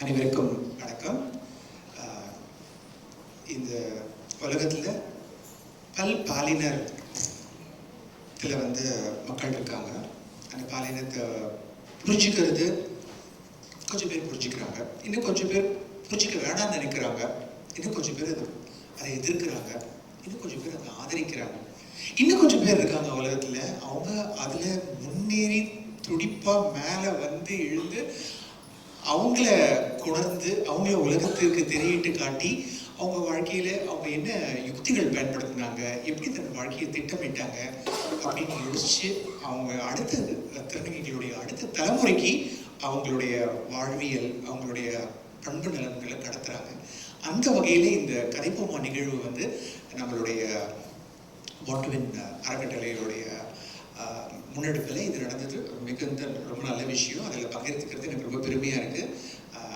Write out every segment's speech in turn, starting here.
அனைவருக்கும் வணக்கம். இந்த உலகத்தில் பாலினத்தில் மக்கள் இருக்காங்க. அந்த பாலினத்தை புரிஞ்சுக்கிறது கொஞ்சம் பேர் புரிஞ்சுக்கிறாங்க, இன்னும் கொஞ்சம் பேர் புரிஞ்சிக்க வேணாம்னு நினைக்கிறாங்க, இன்னும் கொஞ்சம் பேர் அதை எதிர்க்கிறாங்க, இன்னும் கொஞ்சம் பேர் அதை ஆதரிக்கிறாங்க. இன்னும் கொஞ்சம் பேர் இருக்காங்க உலகத்தில், அவங்க அதில் முன்னேறி துடிப்பாக மேலே எழுந்து அவங்கள கொணர்ந்து அவங்கள உலகத்திற்கு தெரியட்டு காட்டி அவங்க வாழ்க்கையில் அவங்க என்ன யுக்திகள் பயன்படுத்தினாங்க, எப்படி தன் வாழ்க்கையை திட்டமிட்டாங்க அப்படின்னு யோசித்து அவங்க அடுத்த திருநங்கைகளுடைய அடுத்த தலைமுறைக்கு அவங்களுடைய வாழ்வியல் அவங்களுடைய பண்பு நலன்களை கடத்துறாங்க. அந்த வகையில் இந்த கதைப்போமா நிகழ்வு நம்மளுடைய வாட்டுவின் அறக்கட்டளைகளுடைய முன்னெடுப்பில் இது நடந்தது. மிகுந்த ரொம்ப நல்ல விஷயம். அதில் பங்கெடுத்துக்கிறது எனக்கு ரொம்ப பெருமையாக இருக்குது.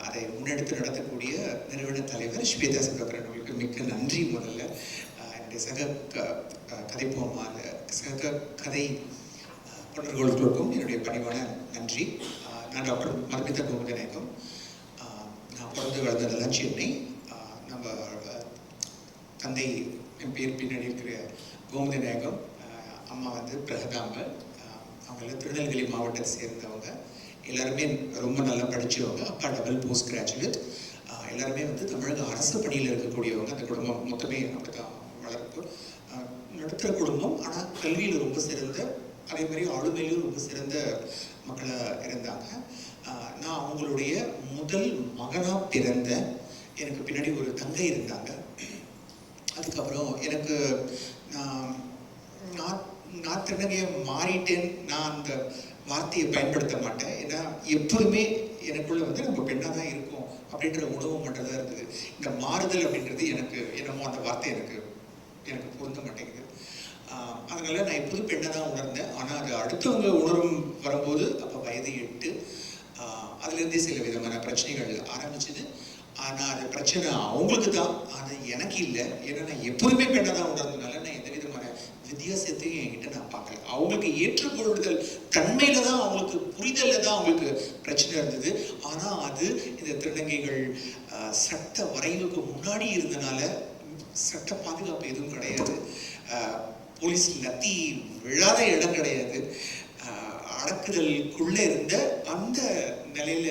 அதை முன்னெடுத்து நடத்தக்கூடிய நிறுவன தலைவர் ஸ்வேதா சகோதரன் அவர்களுக்கு மிக்க நன்றி. முதல்ல என்னுடைய கதைப்போமா சக கதை பண்டர்களுக்கும் என்னுடைய பணிவான நன்றி. நான் டாக்டர் மர்மிதா கோமதிநாயகம். நான் பிறந்து வளர்ந்ததெல்லாம் சென்னை. நம்ம தந்தை என் பேர் பின்னாடி இருக்கிற கோமதிநாயகம், அம்மா பிரகதாம்பல். அவங்கள திருநெல்வேலி மாவட்டத்தை சேர்ந்தவங்க. எல்லாருமே ரொம்ப நல்லா படித்தவங்க. அப்பா டபுள் போஸ்ட் கிராஜுவேட். எல்லாருமே தமிழக அரசு பணியில் இருக்கக்கூடியவங்க. அந்த குடும்பம் மொத்தமே அப்படிதான் வளர்ப்பு. நடுத்தர குடும்பம், ஆனால் கல்வியில் ரொம்ப சிறந்த, அதே மாதிரி ஆளுமையிலும் ரொம்ப சிறந்த மக்களாக இருந்தாங்க. நான் அவங்களுடைய முதல் மகனாக பிறந்த, எனக்கு பின்னாடி ஒரு தங்கை இருந்தாங்க. அதுக்கப்புறம் எனக்கு நான் திருநங்கையை மாறிட்டேன், நான் அந்த வார்த்தையை பயன்படுத்த மாட்டேன். ஏன்னா எப்போதுமே எனக்குள்ள நம்ம பெண்ணாக தான் இருக்கும் அப்படின்ற உணவு மட்டும் தான் இருந்தது. இந்த மாறுதல் அப்படின்றது எனக்கு என்னமோ அந்த வார்த்தை எனக்கு பொருந்த மாட்டேங்குது. அதனால நான் எப்போதும் பெண்ணை தான் உணர்ந்தேன். ஆனால் அது அடுத்தவங்க உணரும் வரும்போது அப்போ வயது 8. அதுலேருந்தே சில விதமான பிரச்சனைகள் ஆரம்பிச்சுது. ஆனால் அது பிரச்சனை அவங்களுக்கு தான், ஆனால் எனக்கு இல்லை. ஏன்னா நான் எப்போதுமே பெண்ணை தான் உணர்ந்ததுனால நான் எந்த விதமான வித்தியாசத்தையும் என்கிட்ட நான் பார்க்கல. அவங்களுக்கு ஏற்றுக்கொள்ளுதல் தன்மையில தான், அவங்களுக்கு புரிதலில் தான் அவங்களுக்கு பிரச்சனை இருந்தது. ஆனால் அது இந்த திருநங்கைகள் சட்ட வரைவுக்கு முன்னாடி இருந்தனால சட்ட பாதுகாப்பு எதுவும் கிடையாது, போலீஸ் லத்தி விழாத இடம் கிடையாது, அடக்குதலுக்குள்ளே இருந்த அந்த நிலையில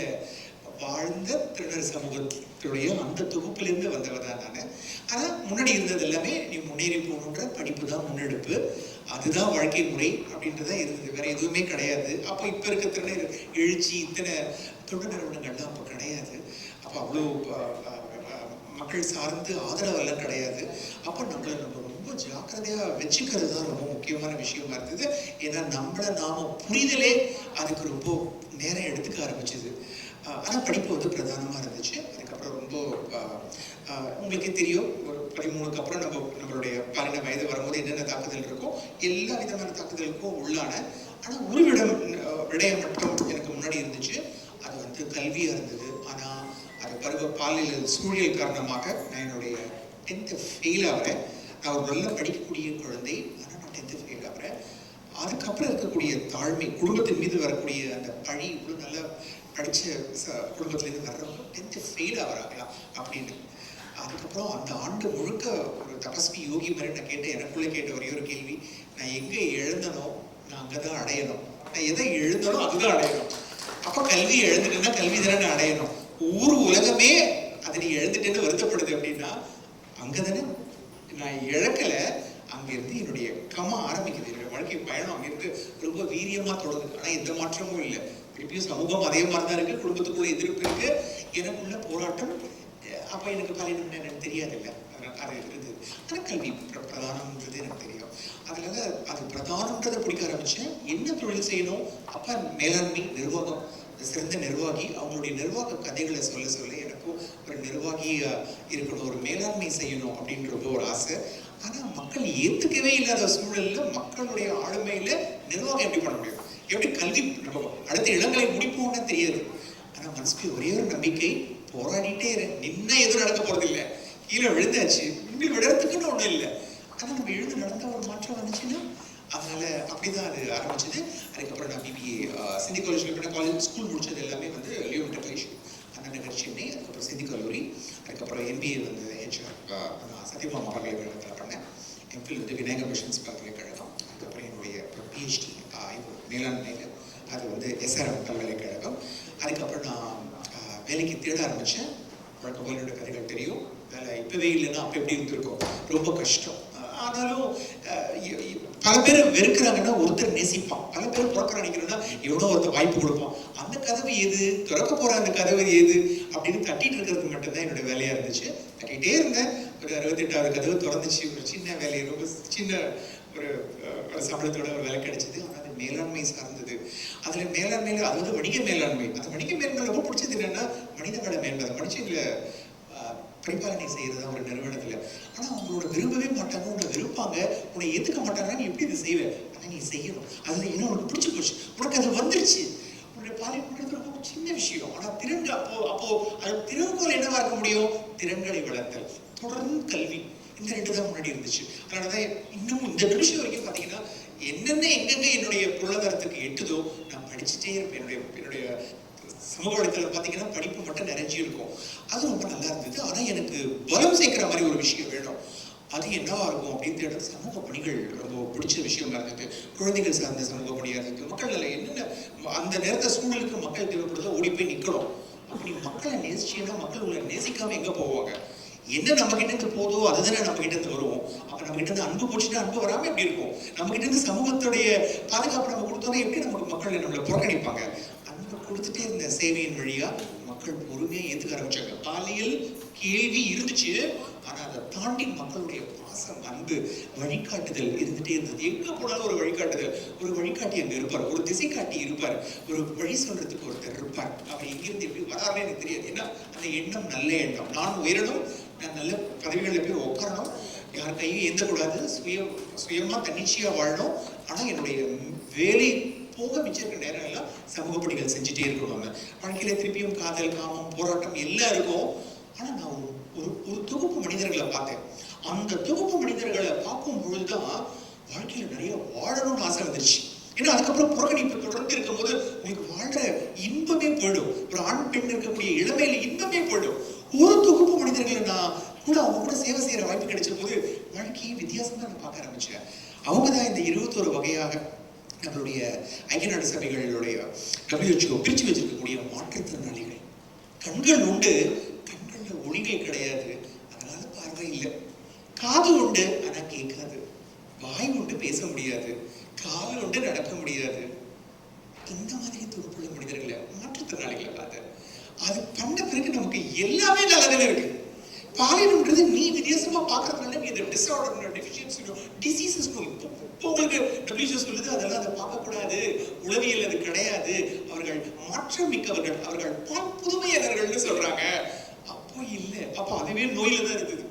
வாழ்ந்த திருநர் சமூகத்துடைய அந்த தொகுப்பிலிருந்து வந்தவர் தான் நான். ஆனால் முன்னாடி இருந்தது எல்லாமே நீ முன்னேறி போகணுன்ற படிப்பு தான் முன்னெடுப்பு, அதுதான் வாழ்க்கை முறை அப்படின்றதான் இருந்தது, வேற எதுவுமே கிடையாது. அப்போ இப்போ இருக்க திருநர் எழுச்சி இத்தனை தொண்டு நிறுவனங்கள்லாம் அப்போ கிடையாது. அப்போ அவ்வளோ மக்கள் சார்ந்து ஆதரவெல்லாம் கிடையாது. அப்போ நம்ம ரொம்ப ஜாக்கிரதையாக வச்சுக்கிறது தான் ரொம்ப முக்கியமான விஷயமா இருந்தது. ஏன்னா நாம புரிதலே அதுக்கு ரொம்ப நேரம் எடுத்துக்க ஆரம்பிச்சது. ஆனால் படிப்பு பிரதானமாக இருந்துச்சு. அதுக்கப்புறம் ரொம்ப உங்களுக்கே தெரியும், ஒரு 13க்கு அப்புறம் நம்மளுடைய பாலின வயது வரும்போது என்னென்ன தாக்குதல் இருக்கோ எல்லா விதமான தாக்குதலுக்கும் உள்ளான. ஆனால் ஒரு விடயம் மட்டும் எனக்கு முன்னாடி இருந்துச்சு, அது கல்வியாக இருந்தது. ஆனால் அது பாலியல் சூழல் காரணமாக நான் என்னுடைய 10th ஃபெயில் ஆகிறேன். நான் ஒரு நல்லா படிக்கக்கூடிய குழந்தை, ஆனால் நான் 10th ஃபெயில் ஆகிறேன். அதுக்கப்புறம் இருக்கக்கூடிய தாழ்மை, குடும்பத்தின் மீது வரக்கூடிய அந்த பழி, இவ்வளோ நல்லா படித்த குடும்பத்துலேருந்து வர்றவங்க 10th ஃபெயில் ஆகிறாங்களா அப்படின்னு. அதுக்கப்புறம் அந்த ஆண்டு முழுக்க ஒரு தபஸ்வி யோகி மாதிரி நான் எனக்குள்ளே கேட்ட ஒரே ஒரு கேள்வி, நான் எங்கே எழுந்தனோ நான் அங்கே தான் அடையணும், நான் எதை எழுந்தனோ அதுதான் அடையணும். அப்போ கல்வி எழுந்துட்டேன்னா கல்வி தானே நான் அடையணும். உலகமே அதை நீ எழுந்துட்டேன்னு வருத்தப்படுது அப்படின்னா அங்கே தானே நான் இழக்கலை. அங்கேருந்து என்னுடைய ஆரம்பிக்குது, என்னுடைய வாழ்க்கை பயணம் அங்கேருந்து ரொம்ப வீரியமாக தொடங்குது. ஆனால் எந்த மாற்றமும் இல்லை. திருப்பியும் சமூகம் அதே மாதிரி தான் இருக்குது, குடும்பத்துக்குள்ள எதிர்ப்பு இருக்குது, எனக்குள்ள போராட்டம். அப்போ எனக்கு பாலினம் எனக்கு தெரியாது இல்லை, அது இருந்தது. ஆனால் கல்வி பிரதானம்ன்றது எனக்கு தெரியும். அதனால அது பிரதானன்றதை பிடிக்க ஆரம்பித்தேன். என்ன தொழில் செய்யணும்? அப்போ மேலாண்மை, நிர்வாகம், சிறந்த நிர்வாகி, அவங்களுடைய நிர்வாக கதைகளை சொல்ல எனக்கும் ஒரு நிர்வாகியாக இருக்கணும், ஒரு மேலாண்மை செய்யணும் அப்படின்ற ஒரு ஆசை. ஆனால் மக்கள் ஏற்றுக்கவே இல்லாத சூழலில் மக்களுடைய ஆளுமையில் நிர்வாகம் எப்படி பண்ண முடியும், எப்படி கல்வி நம்ம அடுத்த இடங்களை முடிப்போம்னு தெரியாது. ஆனால் மனசுக்கு ஒரே ஒரு நம்பிக்கை, போராடிட்டே நின்ன எதுவும் நடக்க போகிறது இல்லை, கீழே விழுந்தாச்சு, இன்னும் விழுறதுக்குன்னு ஒன்றும் இல்லை. ஆனால் நம்ம எழுந்து நடந்த ஒரு மாற்றம் வந்துச்சுன்னா அதனால அப்படிதான் அது ஆரம்பிச்சது. அதுக்கப்புறம் நான் பிபிஏ சிந்தி காலேஜில் காலேஜ் ஸ்கூல் முடிச்சது எல்லாமே லியோ மெட்ரிகுலேஷன். அண்ணா நகர் சென்னை, அதுக்கப்புறம் சித்தி கல்லூரி, அதுக்கப்புறம் MBA வந்து சத்யபாமா பல்கலைக்கழகத்தில் பண்ணேன். எம்ஃபில் வந்து விநாயகர் மிஷன்ஸ் பல்கலைக்கழகம், அதுக்கப்புறம் என்னுடைய PhD மேலாண்மையில் அது வந்து SRM பல்கலைக்கழகம். அதுக்கப்புறம் நான் வேலைக்கு தேட ஆரம்பித்தேன். வழக்கம் போல என்னோட கதைகள் தெரியும். வேலை இப்போவே இல்லைன்னா அப்போ எப்படி இருந்திருக்கும், ரொம்ப கஷ்டம். ஆனாலும் பல பேர் வெறுக்கிறாங்கன்னா ஒருத்தர் நேசிப்பான், பல பேர் புறக்கிற நினைக்கிறோன்னா எவ்வளோ ஒருத்தர் வாய்ப்பு கொடுப்பான். அந்த கதவு எது, திறக்க போகிற அந்த கதவு எது அப்படின்னு தட்டிட்டு இருக்கிறது மட்டும்தான் என்னோட வேலையாக இருந்துச்சு. தட்டிகிட்டே இருந்தேன். ஒரு 68வது கதவு திறந்துச்சு. ஒரு சின்ன வேலையை, ரொம்ப சின்ன ஒரு சம்பளத்தோட ஒரு வேலை கிடைச்சிது. ஆனால் அது மேலாண்மை சார்ந்தது. அதில் மேலாண்மையில் அது வந்து வணிக மேலாண்மை. அந்த வணிக மேலாண்மை ரொம்ப பிடிச்சது என்னென்னா மனிதவள மேம்பாடு. மனுஷங்களை பரிபாலனை செய்கிறது தான் ஒரு நிறுவனத்தில். ஆனால் அவங்களோட விரும்பவே மாட்டாங்க, உன்னை விருப்பாங்க, உன்னை ஏற்றுக்க மாட்டாங்கன்னா நீ எப்படி இதை செய்வேன்? ஆனால் நீ செய்யணும். அதில் என்ன உனக்கு பிடிச்சி போச்சு, உனக்கு அது வந்துருச்சு. உன்னுடைய பாலியல் பண்ணுறது ரொம்ப சின்ன விஷயம். ஆனால் திறன்கள் அப்போ அது திறன்கள் என்னவா இருக்க முடியும்? திறன்களை வளர்த்தல், தொடர்ந்து கல்வி, இந்த 2 தான் முன்னாடி இருந்துச்சு. அதனால தான் இன்னமும் இந்த நிமிஷம் வரைக்கும் பார்த்தீங்கன்னா என்னென்ன எங்கெங்க என்னுடைய பொருளாதாரத்துக்கு எட்டுதோ நான் படிச்சுட்டே இருப்பேன். என்னுடைய சமூக வலைத்தளம் பார்த்தீங்கன்னா படிப்பு மட்டும் நிறைஞ்சி இருக்கும். அது ரொம்ப நல்லா இருந்தது. ஆனால் எனக்கு பலம் சேர்க்கிற மாதிரி ஒரு விஷயம் வேணும். அது என்னவா இருக்கும் அப்படின்னு தேட சமூக பணிகள் ரொம்ப பிடிச்ச விஷயமா இருந்தது. குழந்தைகள் சார்ந்த சமூக பணியாக இருந்தது. மக்கள் என்னென்ன அந்த நேரத்தை சூழலுக்கு மக்கள் தேவைப்படுதோ ஓடி போய் நிற்கணும். அப்படி மக்களை நேசிச்சுன்னா மக்கள் உங்களை நேசிக்காம எங்கே போவாங்க? என்ன நம்ம கிட்ட இருந்து போதோ அதுதானே நம்ம கிட்ட இருந்து வருவோம். அப்ப நம்ம கிட்ட இருந்து அன்பு போச்சுன்னா அன்பு வராம எப்படி இருக்கும்? நம்ம கிட்ட இருந்து சமூகத்துடைய பாதுகாப்பு நம்ம கொடுத்தோம்னா எப்படி நமக்கு மக்கள் நம்மளை புறக்கணிப்பாங்க? அன்பு கொடுத்துட்டே இருந்த சேவையின் வழியா மக்கள் பொறுமையா ஏத்துக்க ஆரம்பிச்சாங்க. பாலியல் கேள்வி இருந்துச்சு, ஆனா அதை தாண்டி மக்களுடைய பாசம், அன்பு, வழிகாட்டுதல் இருந்துட்டே இருந்தது. எங்க போனாலும் ஒரு வழிகாட்டுதல், ஒரு வழிகாட்டி அங்க இருப்பார், ஒரு திசை காட்டி இருப்பார், ஒரு வழி சொல்றதுக்கு ஒருத்தர் இருப்பார். அவர் எங்கிருந்து எப்படி வராருன்னு எனக்கு தெரியாது. ஏன்னா அந்த எண்ணம் நல்ல எண்ணம். நான் உயரணும், நான் நல்ல பதவிகளில் போய் உட்காரணும், யார் கையும் ஏந்தக்கூடாது, சுயமா தன்னிச்சையா வாழணும். ஆனா என்னுடைய வேலை போக மிச்சம் இருக்கிற நேரம் எல்லாம் சமூக பணிகள் செஞ்சுட்டே இருக்கணும். வாழ்க்கையில திருப்பியும் காதல், காமம், போராட்டம் எல்லாம் இருக்கும். ஆனா நான் ஒரு தொகுப்பு மனிதர்களை பார்த்தேன். அந்த தொகுப்பு மனிதர்களை பார்க்கும் பொழுதுதான் வாழ்க்கையில நிறைய வாழணும்னு ஆசை வந்துருச்சு. ஏன்னா அதுக்கப்புறம் புறக்கணிப்பு தொடர்ந்து இருக்கும்போது உங்களுக்கு வாழ்ற இன்பமே போயிடும். ஒரு ஆண் பெண் இருக்கக்கூடிய இளமையில இன்பமே போயிடும். ஒரு தொகுப்பு மனிதர்களை நான் கூட அவங்க கூட சேவை செய்யற வாய்ப்பு கிடைச்ச போது வாழ்க்கையை வித்தியாசமா நான் பார்க்க ஆரம்பிச்சேன். அவங்கதான் இந்த 21 வகையாக நம்மளுடைய ஐக்கிய நாடு சபைகளுடைய WHO பிரிச்சு வச்சிருக்கக்கூடிய மாற்றுத்திறனாளிகள். கண்கள் உண்டு, கண்கள்ல ஒளிகள் கிடையாது, அதனால பார்வை இல்லை. காது உண்டு, ஆனா கேட்காது. வாய் உண்டு, பேச முடியாது. கால் உண்டு, நடக்க முடியாது. இந்த மாதிரி தொகுப்புள்ள மனிதர்களை, மாற்றுத்திறனாளிகளை பார்த்து அது பண்ண பிறகு நமக்கு எல்லாமே நல்லதானே இருக்கு. பாலியல்ன்றது நீ வித்தியாசமா பார்க்கறதுனால நீ இந்த டிஸார்டர், டெஃபிஷியன்சி, டிசீசஸ் இப்போ உங்களுக்கு WHO சொல்லுது அதெல்லாம் அதை பார்க்கக்கூடாது, உளவியல் அது கிடையாது, அவர்கள் மாற்றம் மிக்கவர்கள், அவர்கள் புதுமையாளர்கள்னு சொல்றாங்க. அப்போ இல்லை, அப்போ அதுவே நோயில தான் இருக்குது.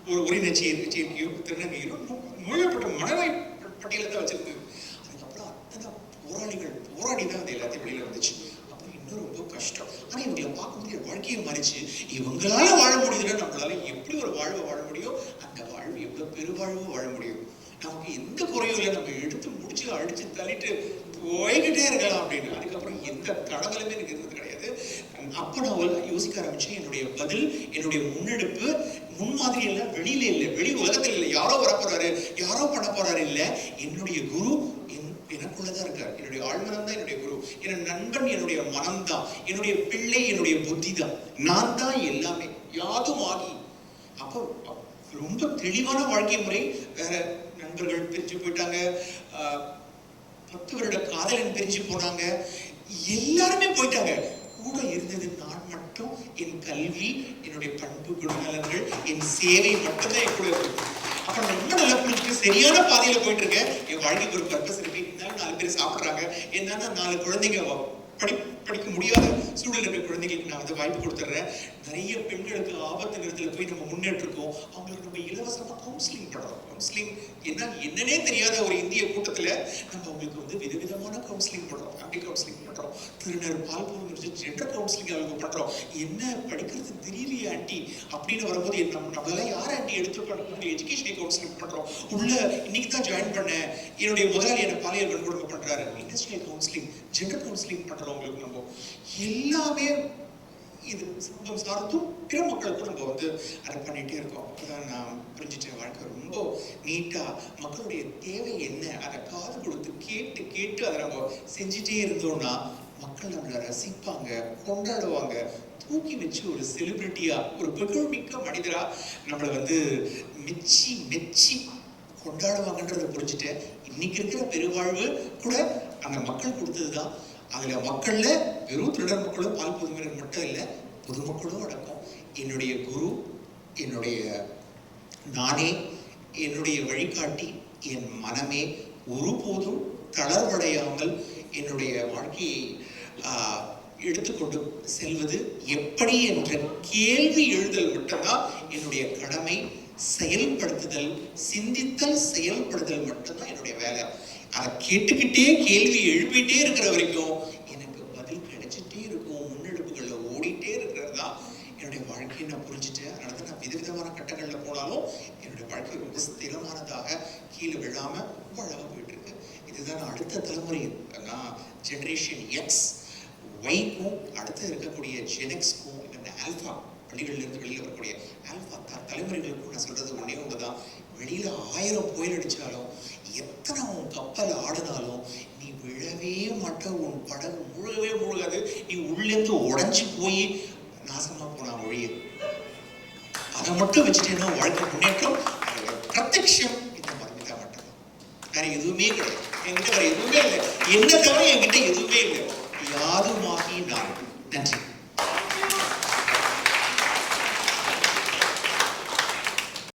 ஒரு உரிநச்சையோ திருநங்கையோ நோயப்பட்ட மனநோய் பட்டியலை தான் வச்சிருந்தது. அதுக்கப்புறம் அத்தனை போராளிகள் போராடி தான் அது எல்லாத்தையும் வெளியில வந்துச்சு. அப்போ இன்னும் ரொம்ப கஷ்டம். ஆனா இவங்களை பார்க்கும்போது என் வாழ்க்கையை மாறிச்சு. இவங்களால வாழ முடியுதுன்னா நம்மளால எப்படி ஒரு வாழ்வை வாழ முடியும்? அந்த வாழ்வு எவ்வளவு பெருவாழ்வு வாழ முடியும்? நமக்கு எந்த குறையும் இல்லை, நம்ம எடுத்து முடிச்சு அடிச்சு தள்ளிட்டு போய்கிட்டே இருக்கலாம் அப்படின்னு. அதுக்கப்புறம் எந்த தடங்களுமே எனக்கு இருந்தது கிடையாது. அப்போ நான் யோசிக்க ஆரம்பிச்சேன். என்னுடைய பதில், என்னுடைய முன்னெடுப்பு, முன்மாதிரி எல்லாம் வெளியில இல்லை, வெளி உலகத்தில் இல்லை. யாரோ வரப்போறாரு, யாரோ பண்ண போறாரு இல்லை. என்னுடைய குரு எனக்குள்ளதான் இருக்கார். என்னுடைய ஆழ்மனம் தான் என்னுடைய குரு. என் நண்பன் என்னுடைய மனம் தான், என்னுடைய பிள்ளை என்னுடைய புத்தி தான். நான் தான் எல்லாமே, யாதும் ஆகி. அப்போ ரொம்ப தெளிவான வாழ்க்கை முறை. வேற நண்பர்கள் பிரிஞ்சு போயிட்டாங்க, 10 வருட காதலன் பிரிஞ்சு போனாங்க, எல்லாருமே போயிட்டாங்க. கூட இருந்தது நான் மட்டும். என் கல்வி, என்னுடைய பண்பு குணநலன்கள், என் சேவை மட்டும்தான் என் கூட இருக்கு. அப்ப ரொம்ப நல்லா புரிஞ்சுட்டு சரியான பாதையில போயிட்டு இருக்கேன். என் வாழ்க்கைக்கு ஒரு பர்பஸ் இருக்கு. இருந்தாலும் 4 பேர் சாப்பிடுறாங்க, என்னன்னா 4 குழந்தைங்க படிக்க முடியாத சூழல் இருக்கிற குழந்தைங்களுக்கு நான் வந்து வாய்ப்பு கொடுத்துட்றேன். நிறைய பெண்களுக்கு ஆபத்து நேரத்தில் போய் நம்ம முன்னேற்றிருக்கோம். அவங்களுக்கு நம்ம இலவசமாக கவுன்சிலிங் பண்ணுறோம். கவுன்சிலிங் என்னன்னே தெரியாத ஒரு இந்திய கூட்டத்தில் நம்ம அவங்களுக்கு வந்து விதவிதமான கவுன்சிலிங் பண்ணுறோம். ஃபேமிலி கவுன்சிலிங் பண்ணுறோம், திருநர் பால் போகிறது, ஜெண்டர் கவுன்சிலிங் அவங்களுக்கு பண்ணுறோம். என்ன படிக்கிறது தெரியலையே ஆண்டி அப்படின்னு வரும்போது நம்மளால யார் ஆண்டி எடுத்துருக்கோம், எஜுகேஷன் கவுன்சிலிங் பண்ணுறோம். உள்ள இன்னைக்கு தான் ஜாயின் பண்ணேன், என்னுடைய முதலாளி என்னை பாலியல் வன்கொடுமை பண்ணுறாரு, இண்டஸ்ட்ரியல் கவுன்சிலிங், ஜெண்டர் கவுன்சிலிங் பண்ணுறோம். உங்களுக்கு நம்ம எல்லாமே இது சமூகம் சார்ந்தும் பிற மக்களுக்கும் நம்ம வந்து அதை பண்ணிகிட்டே இருக்கோம். அப்போதான் நான் புரிஞ்சிட்டேன், வாழ்க்கை ரொம்ப நீட்டாக மக்களுடைய தேவை என்ன அதை காது கொடுத்து கேட்டு கேட்டு அதை நம்ம செஞ்சுட்டே இருந்தோம்னா மக்கள் நம்மளை ரசிப்பாங்க, கொண்டாடுவாங்க, தூக்கி வச்சு ஒரு செலிபிரிட்டியா, ஒரு புகழ்மிக்க மனிதரா நம்மளை வந்து மெச்சி மெச்சி கொண்டாடுவாங்கன்றதை புரிஞ்சுட்டேன். இன்னைக்கு இருக்கிற பெருவாழ்வு கூட அந்த மக்கள் கொடுத்ததுதான். அதுல மக்கள்ல வெறும் திருடர் மக்களும் பால் பொதுமக்கள் மட்டும் இல்லை, பொதுமக்களும் அடக்கம். என்னுடைய குரு, என்னுடைய நானே, என்னுடைய வழிகாட்டி, என் மனமே ஒருபோதும் தளர்வடையாமல் என்னுடைய வாழ்க்கையை எடுத்துக்கொண்டு செல்வது எப்படி என்ற கேள்வி எழுதல் மட்டும்தான் என்னுடைய கடமை. செயல்படுத்துதல், சிந்தித்தல், செயல்படுதல் மட்டும்தான் என்னுடைய வேலை. அதை கேட்டுக்கிட்டே கேள்வி எழுப்பிட்டே இருக்கிற வரைக்கும் எனக்கு பதில் கிடைச்சிட்டே இருக்கும், முன்னெடுப்புகள்ல ஓடிட்டே இருக்கிறது தான் என்னுடைய வாழ்க்கையை நான் புரிஞ்சுட்டேன். அதனால தான் நான் விதவிதமான கட்டங்கள்ல போனாலும் என்னுடைய வாழ்க்கை ரொம்ப ஸ்திரமானதாக, கீழே விழாம ரொம்ப அழகாக போயிட்டு இருக்கு. இதுதான் நான் அடுத்த தலைமுறை, நான் ஜெனரேஷன் எக்ஸ் ஒய்க்கும் அடுத்து இருக்கக்கூடிய ஜெனெக்ஸ்க்கும் இந்த ஆல்ஃபா பள்ளிகளிலிருந்து வெளியில் வரக்கூடிய ஆல்ஃபா தலைமுறைகளுக்கும் நான் சொல்றது ஒன்னே ஒன்றுதான். வெளியில 1000 புயல் அடிச்சாலும், எத்தனை உன் கப்பல் ஆடினாலும் நீ விழவே மாட்ட, உன் படகு முழுகவே முழுகாது. நீ உள்ளேருந்து உடஞ்சி போய் நாசமா போனா ஒழிய அதை மட்டும் வச்சுட்டேன்னா வாழ்க்கை முன்னேற்றம். பிரத்யக்ஷம் இந்த மரமிதா மட்டும், வேற எதுவுமே கிடையாது. என்கிட்ட வேற எதுவுமே இல்லை, என்ன தவிர என்கிட்ட எதுவுமே இல்லை. யாதுமாகி நான். நன்றி.